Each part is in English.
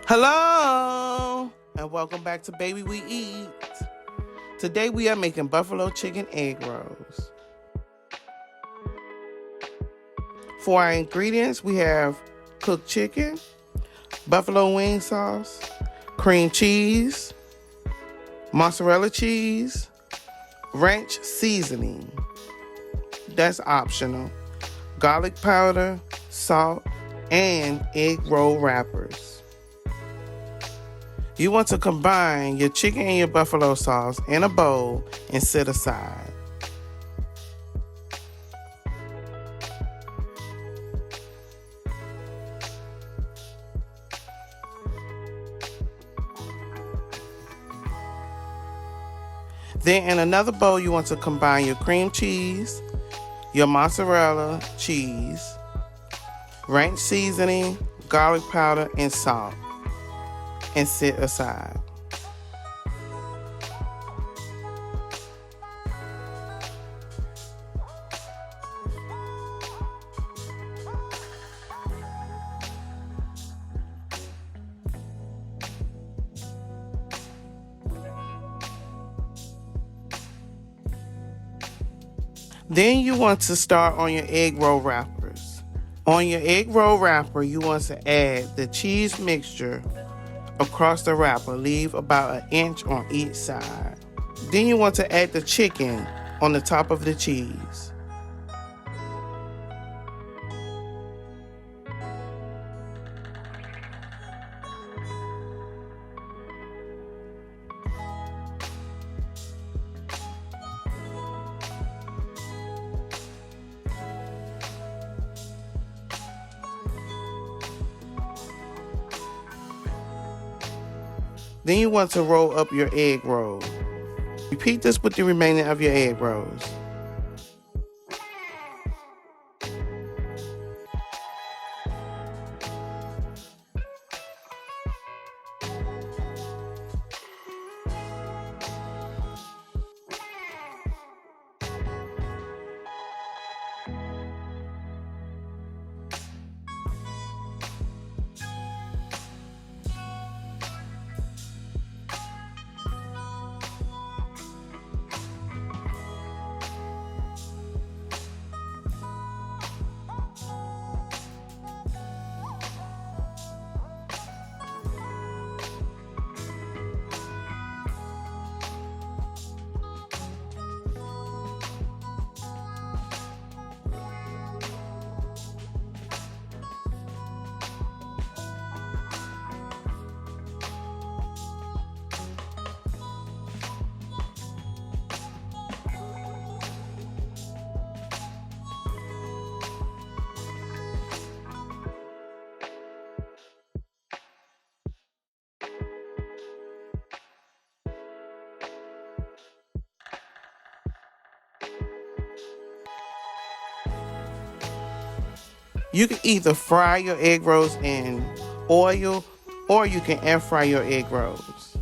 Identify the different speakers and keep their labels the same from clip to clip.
Speaker 1: Hello, and welcome back to Baby We Eat. Today we are making buffalo chicken egg rolls. For our ingredients, we have cooked chicken, buffalo wing sauce, cream cheese, mozzarella cheese, ranch seasoning, that's optional, garlic powder, salt, and egg roll wrappers. You want to combine your chicken and your buffalo sauce in a bowl and set aside. Then in another bowl, you want to combine your cream cheese, your mozzarella cheese, ranch seasoning, garlic powder, and salt, and set aside. Then you want to start on your egg roll wrappers. On your egg roll wrapper, you want to add the cheese mixture across the wrapper. Leave about 1 inch on each side. Then you want to add the chicken on the top of the cheese. Then you want to roll up your egg roll. Repeat this with the remaining of your egg rolls. You can either fry your egg rolls in oil or you can air fry your egg rolls.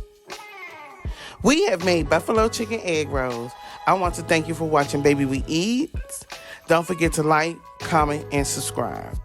Speaker 1: We have made buffalo chicken egg rolls. I want to thank you for watching Baby We Eat. Don't forget to like, comment, and subscribe.